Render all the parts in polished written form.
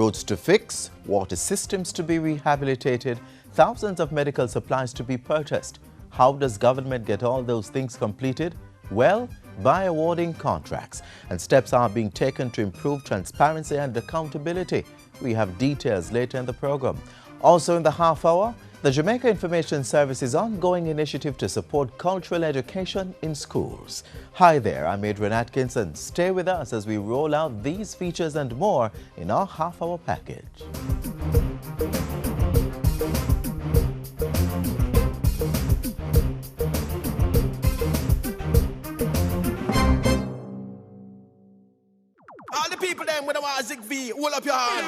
Roads to fix, water systems to be rehabilitated, thousands of medical supplies to be purchased. How does government get all those things completed? Well, by awarding contracts. And steps are being taken to improve transparency and accountability. We have details later in the program. Also in the half hour, the Jamaica Information Service's ongoing initiative to support cultural education in schools. Hi there, I'm Adrian Atkinson. Stay with us as we roll out these features and more in our half-hour package. All the people them with a Zig V, hold up your hand.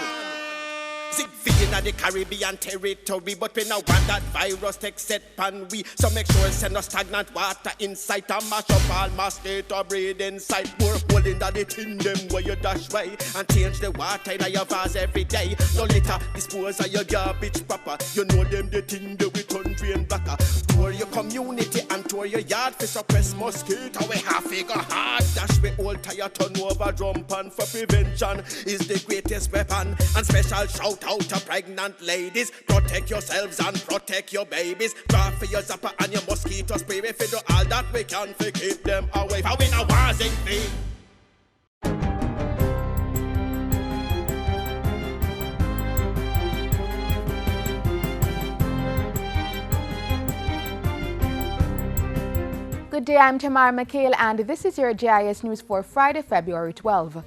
Zig V in the Caribbean territory, but we now want that virus take set pan we. So make sure send no stagnant water inside and mash up all mosquito breed inside. More hole in the tin them where you dash way and change the water in your vase every day. No litter, dispose of your garbage proper. You know them the thing that we turn drain blacker. Tour your community and tour your yard for suppress mosquito. We have figure hard dash we all tire turn over drum pan for prevention is the greatest weapon. And special shout out to pregnant ladies, protect yourselves and protect your babies. Draw for your zapper and your mosquito spray. If you do all that we can to keep them away. For we know wars in vain. Good day, I'm Tamara McHale and this is your GIS News for Friday, February 12.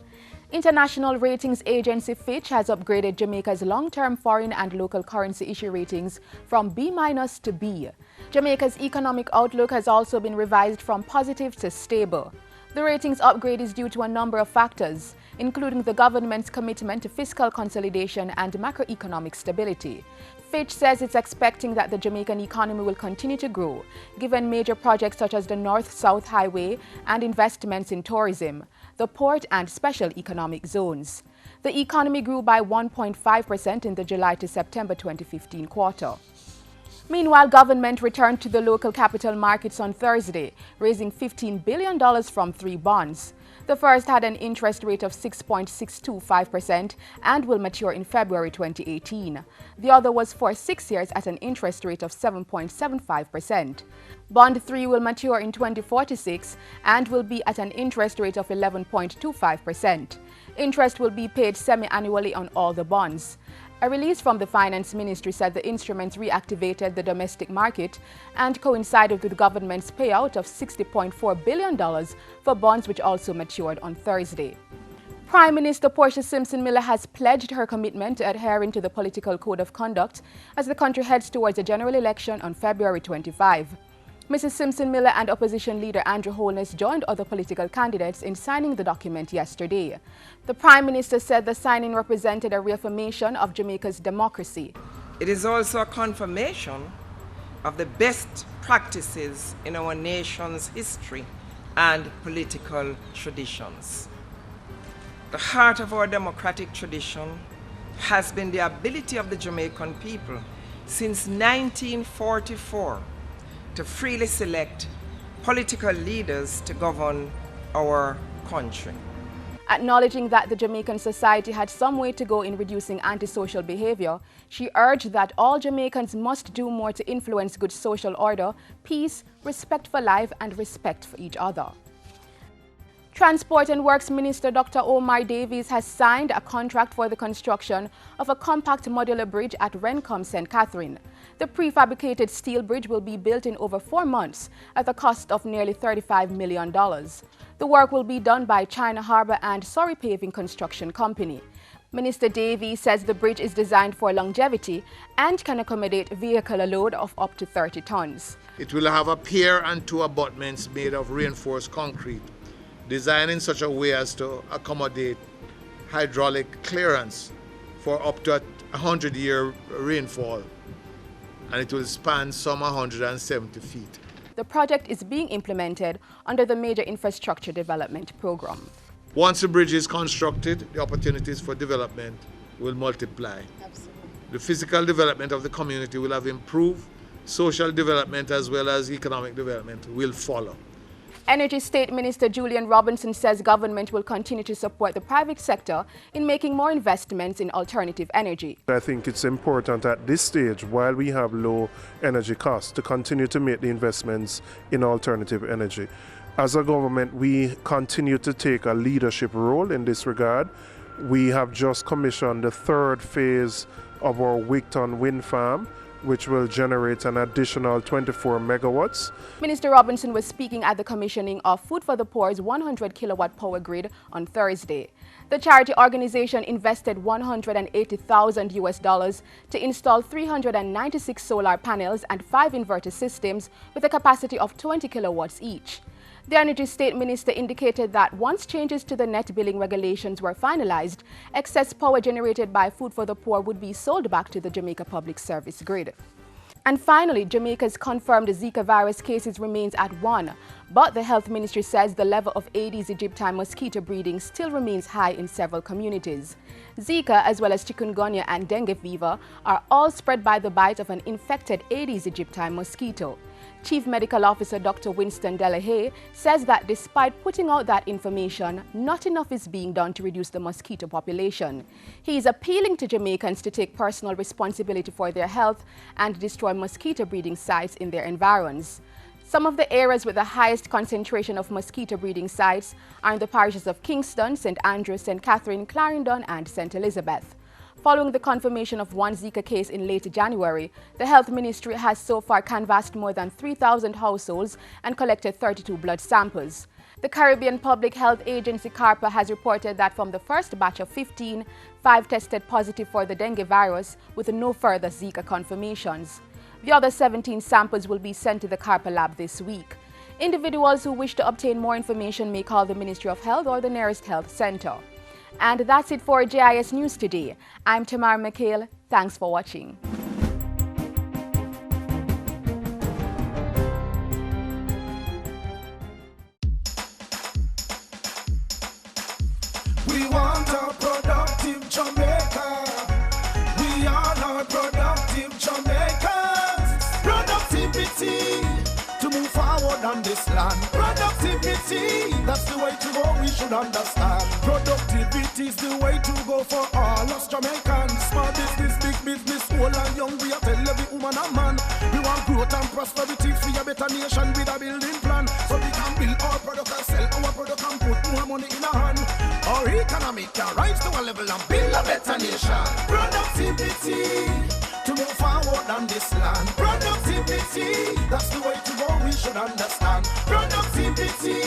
International ratings agency Fitch has upgraded Jamaica's long-term foreign and local currency issue ratings from B- to B. Jamaica's economic outlook has also been revised from positive to stable. The ratings upgrade is due to a number of factors, including the government's commitment to fiscal consolidation and macroeconomic stability. Fitch says it's expecting that the Jamaican economy will continue to grow, given major projects such as the North-South Highway and investments in tourism, the port and special economic zones. The economy grew by 1.5% in the July to September 2015 quarter. Meanwhile, government returned to the local capital markets on Thursday, raising $15 billion from 3 bonds. The first had an interest rate of 6.625% and will mature in February 2018. The other was for 6 years at an interest rate of 7.75%. Bond 3 will mature in 2046 and will be at an interest rate of 11.25%. Interest will be paid semi-annually on all the bonds. A release from the Finance Ministry said the instruments reactivated the domestic market and coincided with the government's payout of $60.4 billion for bonds which also matured on Thursday. Prime Minister Portia Simpson-Miller has pledged her commitment to adhering to the political code of conduct as the country heads towards a general election on February 25. Mrs. Simpson-Miller and opposition leader Andrew Holness joined other political candidates in signing the document yesterday. The Prime Minister said the signing represented a reaffirmation of Jamaica's democracy. It is also a confirmation of the best practices in our nation's history and political traditions. The heart of our democratic tradition has been the ability of the Jamaican people since 1944 to freely select political leaders to govern our country. Acknowledging that the Jamaican society had some way to go in reducing antisocial behavior, she urged that all Jamaicans must do more to influence good social order, peace, respect for life, and respect for each other. Transport and Works Minister Dr. Omar Davies has signed a contract for the construction of a compact modular bridge at Rencom St. Catherine. The prefabricated steel bridge will be built in over 4 months at a cost of nearly $35 million. The work will be done by China Harbour and Surrey Paving Construction Company. Minister Davies says the bridge is designed for longevity and can accommodate vehicular load of up to 30 tons. It will have a pier and 2 abutments made of reinforced concrete, designed in such a way as to accommodate hydraulic clearance for up to 100-year rainfall, and it will span some 170 feet. The project is being implemented under the Major Infrastructure Development Program. Once the bridge is constructed, the opportunities for development will multiply. Absolutely. The physical development of the community will have improved, social development as well as economic development will follow. Energy State Minister Julian Robinson says government will continue to support the private sector in making more investments in alternative energy. I think it's important at this stage, while we have low energy costs, to continue to make the investments in alternative energy. As a government, we continue to take a leadership role in this regard. We have just commissioned the third phase of our Wigton wind farm, which will generate an additional 24 megawatts. Minister Robinson was speaking at the commissioning of Food for the Poor's 100 kilowatt power grid on Thursday. The charity organization invested $180,000 to install 396 solar panels and 5 inverter systems with a capacity of 20 kilowatts each. The Energy State Minister indicated that once changes to the net billing regulations were finalized, excess power generated by Food for the Poor would be sold back to the Jamaica Public Service grid. And finally, Jamaica's confirmed Zika virus cases remains at 1, but the Health Ministry says the level of Aedes aegypti mosquito breeding still remains high in several communities. Zika, as well as chikungunya and dengue fever, are all spread by the bite of an infected Aedes aegypti mosquito. Chief Medical Officer Dr. Winston Delahaye says that despite putting out that information, not enough is being done to reduce the mosquito population. He is appealing to Jamaicans to take personal responsibility for their health and destroy mosquito breeding sites in their environs. Some of the areas with the highest concentration of mosquito breeding sites are in the parishes of Kingston, St. Andrew, St. Catherine, Clarendon and St. Elizabeth. Following the confirmation of one Zika case in late January, the Health Ministry has so far canvassed more than 3,000 households and collected 32 blood samples. The Caribbean Public Health Agency CARPA has reported that from the first batch of 15, 5 tested positive for the dengue virus with no further Zika confirmations. The other 17 samples will be sent to the CARPA lab this week. Individuals who wish to obtain more information may call the Ministry of Health or the nearest health center. And that's it for JIS News today. I'm Tamara McHale. Thanks for watching. We want a productive Jamaica. We all are productive Jamaicans. Productivity to move forward on this land. Productivity, that's the way to go, we should understand. Productivity is the way to go for all us Jamaicans. Small business, big business, old and young, we are tell every woman and man. We want growth and prosperity, free a better nation with a building plan. So we can build our product and sell our product and put more money in our hand. Our economy can rise to a level and build a better nation. Productivity to move forward on this land. Productivity, that's the way to go, we should understand. Productivity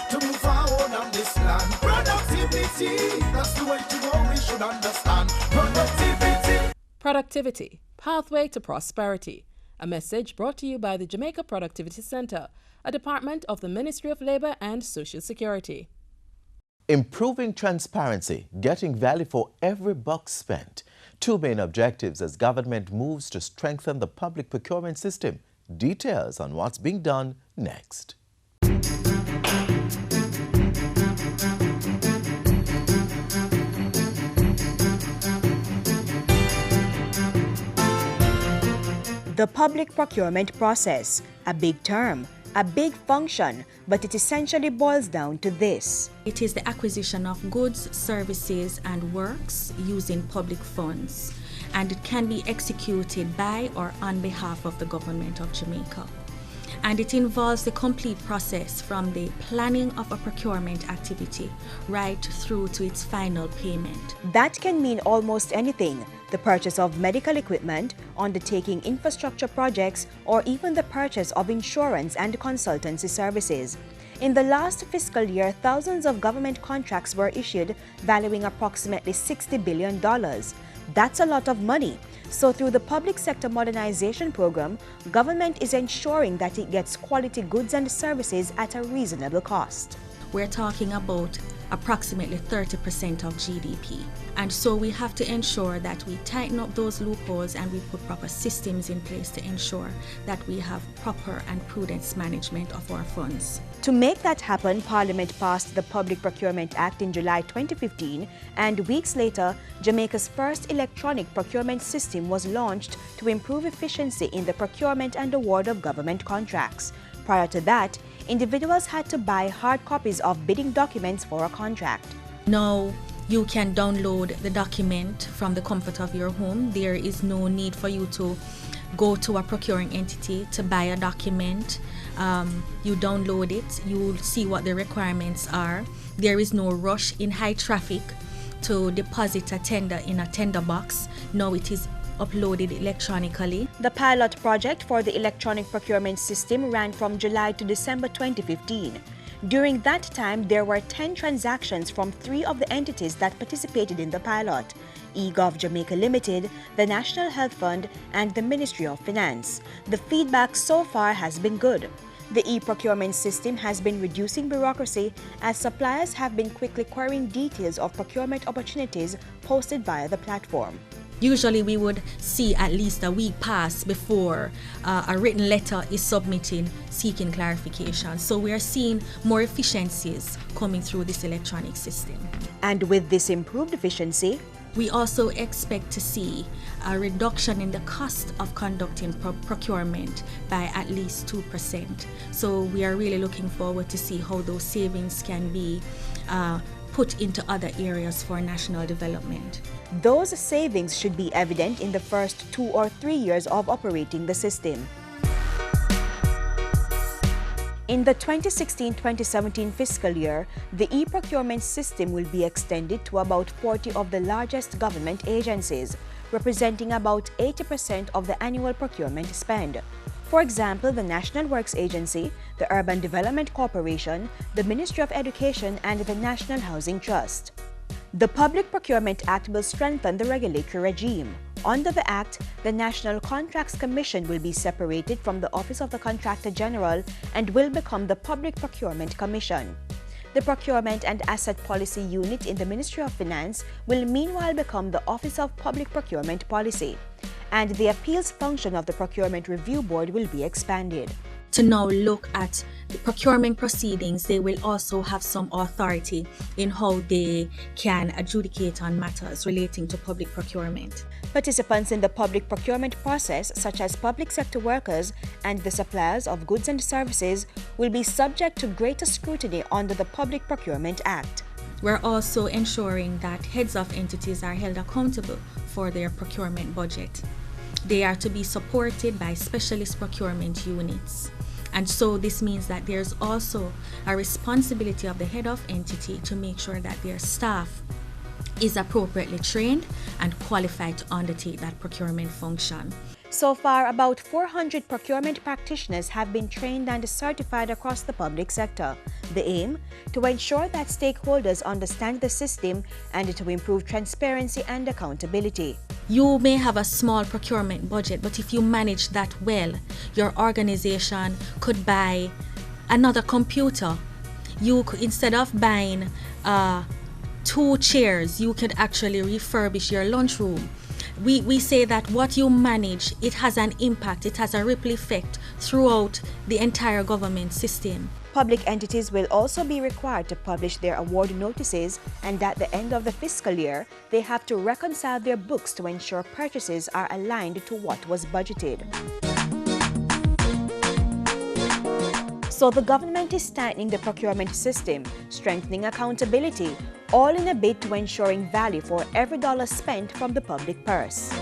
to move forward on this land. Productivity, that's the way to go, we should understand. Productivity. Productivity, pathway to prosperity. A message brought to you by the Jamaica Productivity Center, a department of the Ministry of Labor and Social Security. Improving transparency, getting value for every buck spent. Two main objectives as government moves to strengthen the public procurement system. Details on what's being done next. The public procurement process, a big term, a big function, but it essentially boils down to this. It is the acquisition of goods, services, and works using public funds, and it can be executed by or on behalf of the government of Jamaica. And it involves the complete process from the planning of a procurement activity right through to its final payment. That can mean almost anything: the purchase of medical equipment, undertaking infrastructure projects, or even the purchase of insurance and consultancy services. In the last fiscal year, thousands of government contracts were issued, valuing approximately $60 billion. That's a lot of money. So through the Public Sector Modernization Program, government is ensuring that it gets quality goods and services at a reasonable cost. We're talking about approximately 30% of GDP. And so we have to ensure that we tighten up those loopholes and we put proper systems in place to ensure that we have proper and prudent management of our funds. To make that happen, Parliament passed the Public Procurement Act in July 2015, and weeks later, Jamaica's first electronic procurement system was launched to improve efficiency in the procurement and award of government contracts. Prior to that, individuals had to buy hard copies of bidding documents for a contract. Now you can download the document from the comfort of your home. There is no need for you to go to a procuring entity to buy a document. You download it, you'll see what the requirements are. There is no rush in high traffic to deposit a tender in a tender box. Now it is uploaded electronically. The pilot project for the electronic procurement system ran from July to December 2015. During that time, there were 10 transactions from 3 of the entities that participated in the pilot: eGov Jamaica Limited, the National Health Fund, and the Ministry of Finance. The feedback so far has been good. The e-procurement system has been reducing bureaucracy as suppliers have been quickly querying details of procurement opportunities posted via the platform. Usually we would see at least a week pass before a written letter is submitted seeking clarification. So we are seeing more efficiencies coming through this electronic system. And with this improved efficiency, we also expect to see a reduction in the cost of conducting procurement by at least 2%. So we are really looking forward to see how those savings can be put into other areas for national development. Those savings should be evident in the first 2 or 3 years of operating the system. In the 2016-2017 fiscal year, the e-procurement system will be extended to about 40 of the largest government agencies, representing about 80% of the annual procurement spend. For example, the National Works Agency, the Urban Development Corporation, the Ministry of Education, and the National Housing Trust. The Public Procurement Act will strengthen the regulatory regime. Under the Act, the National Contracts Commission will be separated from the Office of the Contractor General and will become the Public Procurement Commission. The Procurement and Asset Policy Unit in the Ministry of Finance will meanwhile become the Office of Public Procurement Policy, and the appeals function of the Procurement Review Board will be expanded. To now look at the procurement proceedings, they will also have some authority in how they can adjudicate on matters relating to public procurement. Participants in the public procurement process, such as public sector workers and the suppliers of goods and services, will be subject to greater scrutiny under the Public Procurement Act. We're also ensuring that heads of entities are held accountable for their procurement budget. They are to be supported by specialist procurement units. And so this means that there's also a responsibility of the head of entity to make sure that their staff is appropriately trained and qualified to undertake that procurement function. So far, about 400 procurement practitioners have been trained and certified across the public sector. The aim? To ensure that stakeholders understand the system and to improve transparency and accountability. You may have a small procurement budget, but if you manage that well, your organization could buy another computer. You could, instead of buying 2 chairs, you could actually refurbish your lunchroom. We say that what you manage, it has an impact, it has a ripple effect throughout the entire government system. Public entities will also be required to publish their award notices, and at the end of the fiscal year, they have to reconcile their books to ensure purchases are aligned to what was budgeted. So the government is tightening the procurement system, strengthening accountability, all in a bid to ensuring value for every dollar spent from the public purse.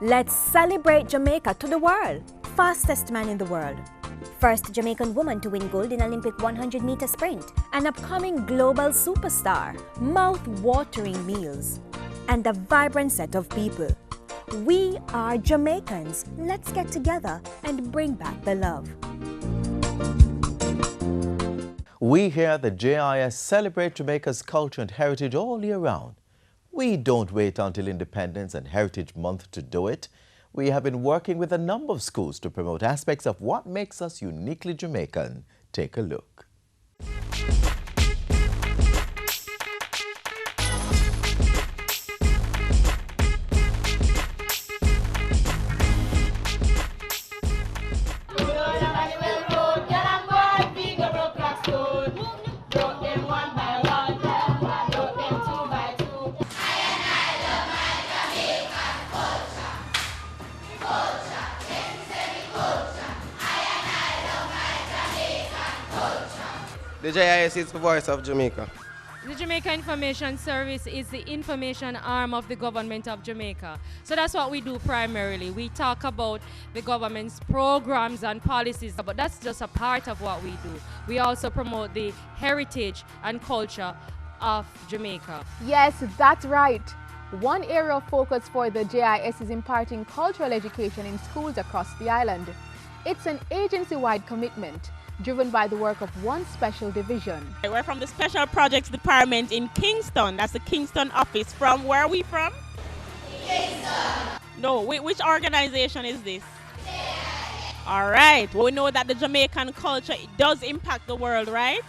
Let's celebrate Jamaica to the world. Fastest man in the world. First Jamaican woman to win gold in Olympic 100-meter sprint. An upcoming global superstar. Mouth-watering meals. And a vibrant set of people. We are Jamaicans. Let's get together and bring back the love. We here at the JIS celebrate Jamaica's culture and heritage all year round. We don't wait until Independence and Heritage Month to do it. We have been working with a number of schools to promote aspects of what makes us uniquely Jamaican. Take a look. The JIS is the voice of Jamaica. The Jamaica Information Service is the information arm of the government of Jamaica. So that's what we do primarily. We talk about the government's programs and policies, but that's just a part of what we do. We also promote the heritage and culture of Jamaica. Yes, that's right. One area of focus for the JIS is imparting cultural education in schools across the island. It's an agency-wide commitment, driven by the work of one special division. We're from the Special Projects Department in Kingston. That's the Kingston office. From where are we from? Kingston. No, which organization is this? All right. Well, we know that the Jamaican culture does impact the world, right?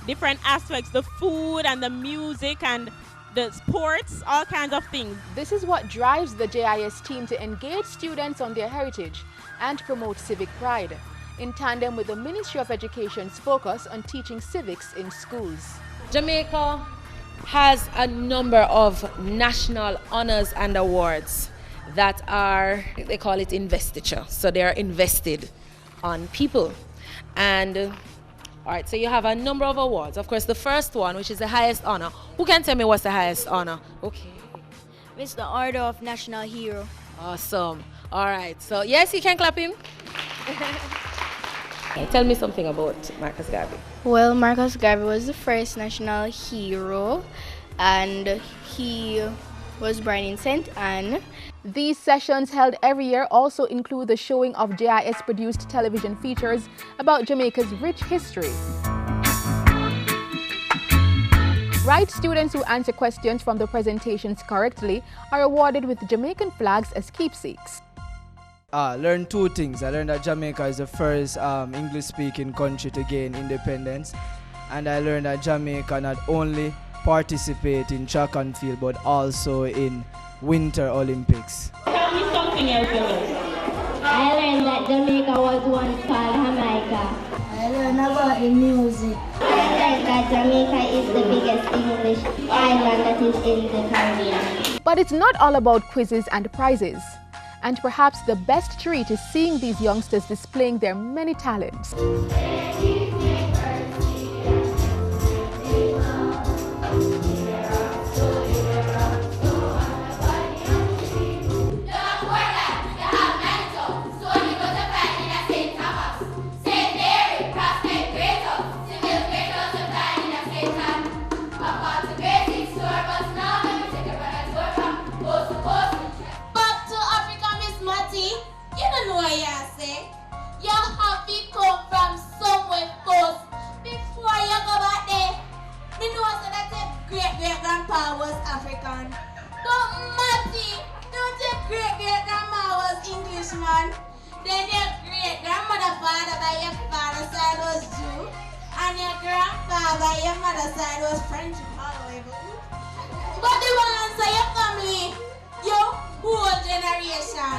Different aspects, the food and the music and the sports, all kinds of things. This is what drives the JIS team to engage students on their heritage and promote civic pride, in tandem with the Ministry of Education's focus on teaching civics in schools. Jamaica has a number of national honors and awards that are, they call it investiture. So they are invested on people. And all right, so you have a number of awards. Of course, the first one, which is the highest honor. Who can tell me what's the highest honor? Okay. It's the Order of National Hero. Awesome. All right, so yes, you can clap him. Tell me something about Marcus Garvey. Well, Marcus Garvey was the first national hero, and he was born in St. Anne. These sessions, held every year, also include the showing of JIS-produced television features about Jamaica's rich history. Right students who answer questions from the presentations correctly are awarded with Jamaican flags as keepsakes. I learned two things. I learned that Jamaica is the first English-speaking country to gain independence, and I learned that Jamaica not only participate in track and field but also in Winter Olympics. Tell me something else. I learned that Jamaica was once called Jamaica. I learned about the music. I learned that Jamaica is the biggest English island that is in the Caribbean. But it's not all about quizzes and prizes. And perhaps the best treat is seeing these youngsters displaying their many talents. Great-great-grandpa was African. But Matty, don't your great-great-grandma was Englishman? Then your great-grandmother father by your father's side was Jew, and your grandfather by your mother's side was French. But the ones of your family, your whole generation,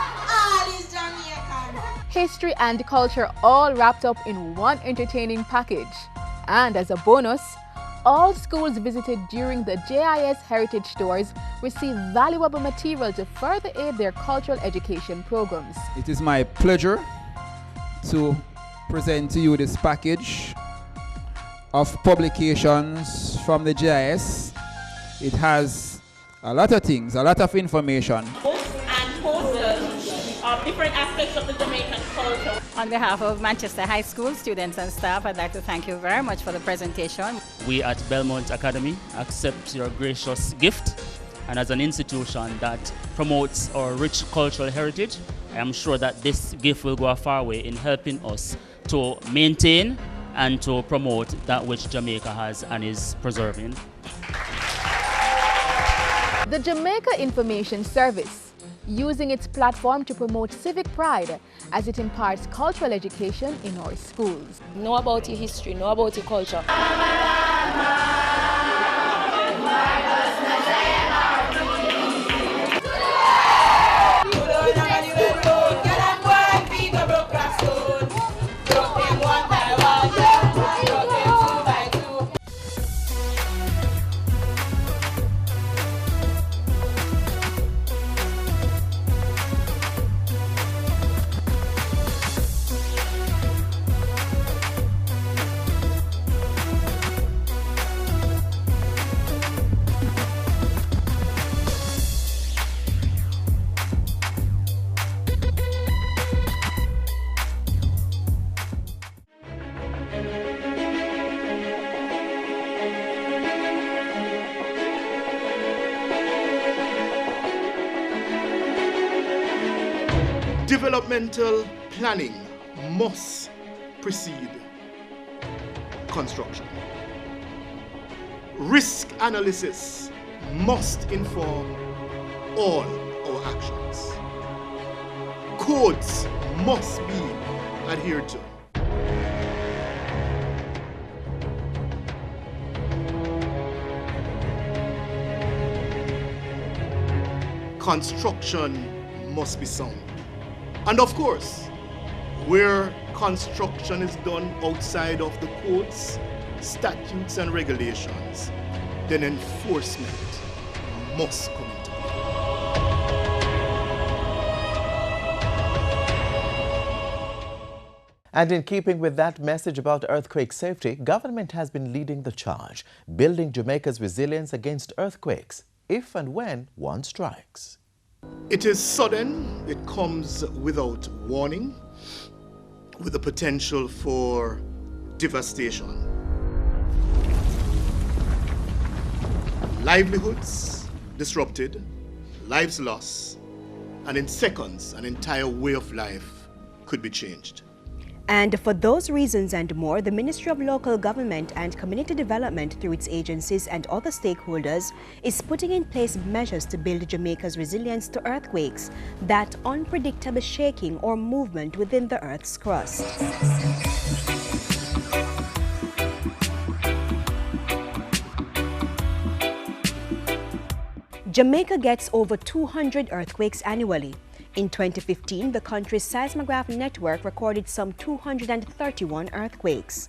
all is Jamaican. History and culture all wrapped up in one entertaining package. And as a bonus, all schools visited during the JIS Heritage Tours receive valuable material to further aid their cultural education programs. It is my pleasure to present to you this package of publications from the JIS. It has a lot of things, a lot of information. Books and posters of different aspects of the Jamaican culture. On behalf of Manchester High School students and staff, I'd like to thank you very much for the presentation. We at Belmont Academy accept your gracious gift, and as an institution that promotes our rich cultural heritage, I am sure that this gift will go a far way in helping us to maintain and to promote that which Jamaica has and is preserving. The Jamaica Information Service, using its platform to promote civic pride as it imparts cultural education in our schools. Know about your history, know about your culture. Developmental planning must precede construction. Risk analysis must inform all our actions. Codes must be adhered to. Construction must be sound. And of course, where construction is done outside of the codes, statutes and regulations, then enforcement must come into play. And in keeping with that message about earthquake safety, government has been leading the charge, building Jamaica's resilience against earthquakes, if and when one strikes. It is sudden, it comes without warning, with the potential for devastation. Livelihoods disrupted, lives lost, and in seconds, an entire way of life could be changed. And for those reasons and more, the Ministry of Local Government and Community Development through its agencies and other stakeholders is putting in place measures to build Jamaica's resilience to earthquakes, that unpredictable shaking or movement within the Earth's crust. Jamaica gets over 200 earthquakes annually. In 2015, the country's seismograph network recorded some 231 earthquakes.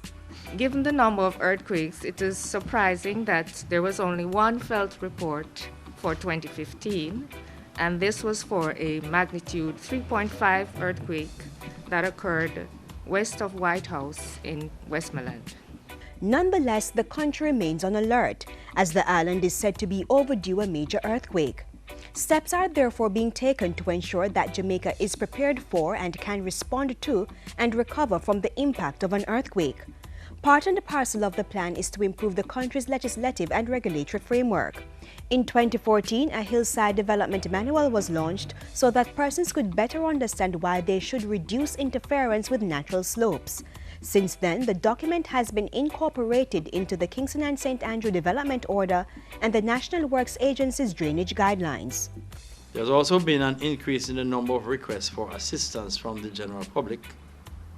Given the number of earthquakes, it is surprising that there was only one felt report for 2015, and this was for a magnitude 3.5 earthquake that occurred west of White House in Westmoreland. Nonetheless, the country remains on alert, as the island is said to be overdue a major earthquake. Steps are therefore being taken to ensure that Jamaica is prepared for and can respond to and recover from the impact of an earthquake. Part and parcel of the plan is to improve the country's legislative and regulatory framework. In 2014, a hillside development manual was launched so that persons could better understand why they should reduce interference with natural slopes. Since then, the document has been incorporated into the Kingston and St. Andrew Development Order and the National Works Agency's drainage guidelines. There's also been an increase in the number of requests for assistance from the general public,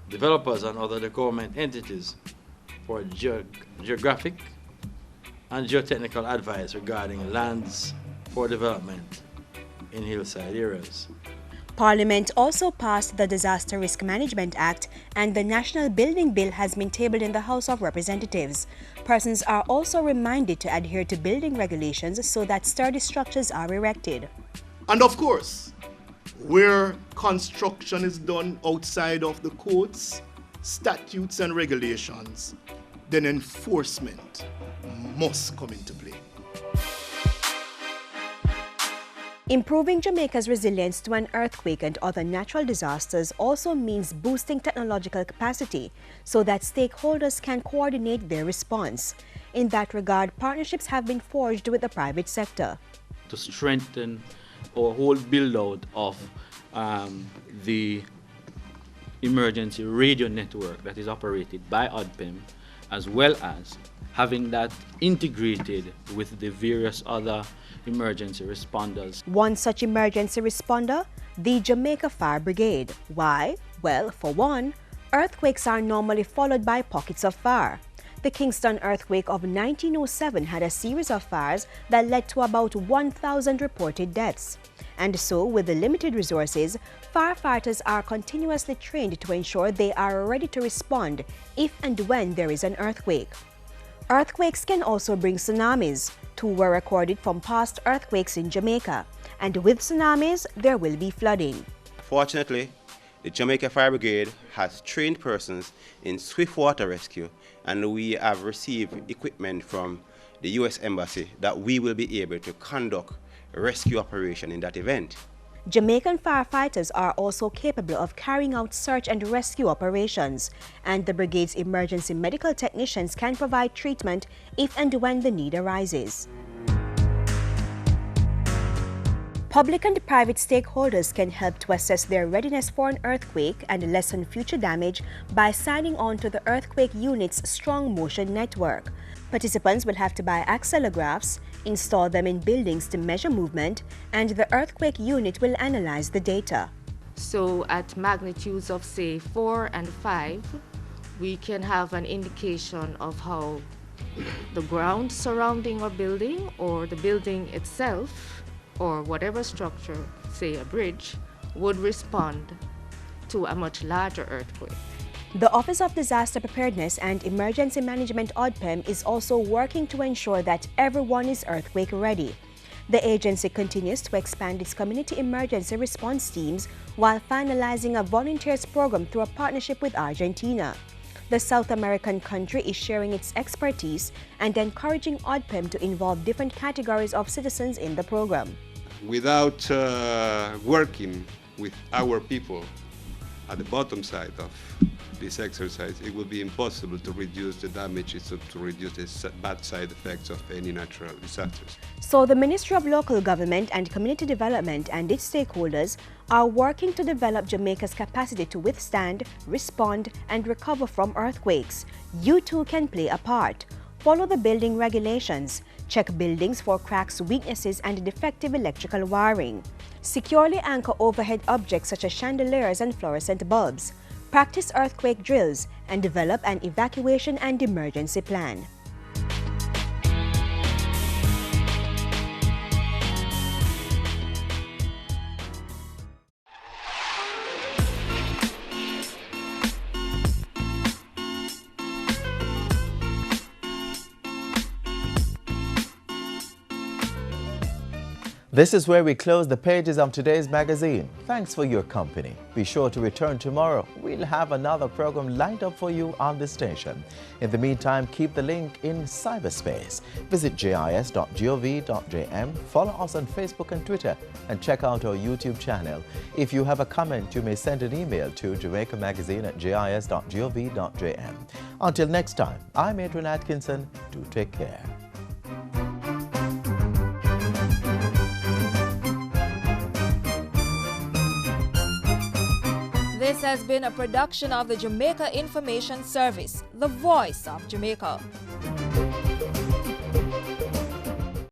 developers and other government entities for geographic and geotechnical advice regarding lands for development in hillside areas. Parliament also passed the Disaster Risk Management Act, and the National Building Bill has been tabled in the House of Representatives. Persons are also reminded to adhere to building regulations so that sturdy structures are erected. And of course, where construction is done outside of the codes, statutes and regulations, then enforcement must come into play. Improving Jamaica's resilience to an earthquake and other natural disasters also means boosting technological capacity so that stakeholders can coordinate their response. In that regard, partnerships have been forged with the private sector. To strengthen our whole build-out of the emergency radio network that is operated by ODPEM, as well as having that integrated with the various other emergency responders. One such emergency responder, the Jamaica Fire Brigade. Why? Well, for one, earthquakes are normally followed by pockets of fire. The Kingston earthquake of 1907 had a series of fires that led to about 1,000 reported deaths. And so, with the limited resources, firefighters are continuously trained to ensure they are ready to respond if and when there is an earthquake. Earthquakes can also bring tsunamis. 2 were recorded from past earthquakes in Jamaica, and with tsunamis, there will be flooding. Fortunately, the Jamaica Fire Brigade has trained persons in swift water rescue, and we have received equipment from the U.S. Embassy that we will be able to conduct a rescue operation in that event. Jamaican firefighters are also capable of carrying out search and rescue operations, and the brigade's emergency medical technicians can provide treatment if and when the need arises. Public and private stakeholders can help to assess their readiness for an earthquake and lessen future damage by signing on to the earthquake unit's Strong Motion network. Participants will have to buy accelerographs, install them in buildings to measure movement, and the earthquake unit will analyze the data. So at magnitudes of say 4 and 5, we can have an indication of how the ground surrounding a building or the building itself or whatever structure, say a bridge, would respond to a much larger earthquake. The Office of Disaster Preparedness and Emergency Management ODPEM is also working to ensure that everyone is earthquake ready. The agency continues to expand its community emergency response teams while finalizing a volunteers program through a partnership with Argentina. The South American country is sharing its expertise and encouraging ODPEM to involve different categories of citizens in the program. Without working with our people at the bottom side of this exercise, it will be impossible to reduce the damages or to reduce the bad side effects of any natural disasters. So the Ministry of Local Government and Community Development and its stakeholders are working to develop Jamaica's capacity to withstand, respond, and recover from earthquakes. You too can play a part. Follow the building regulations. Check buildings for cracks, weaknesses, and defective electrical wiring. Securely anchor overhead objects such as chandeliers and fluorescent bulbs. Practice earthquake drills and develop an evacuation and emergency plan. This is where we close the pages of today's magazine. Thanks for your company. Be sure to return tomorrow. We'll have another program lined up for you on this station. In the meantime, keep the link in cyberspace. Visit jis.gov.jm, follow us on Facebook and Twitter, and check out our YouTube channel. If you have a comment, you may send an email to jamaicamagazine@jis.gov.jm. Until next time, I'm Adrian Atkinson. Do take care. This has been a production of the Jamaica Information Service, the voice of Jamaica.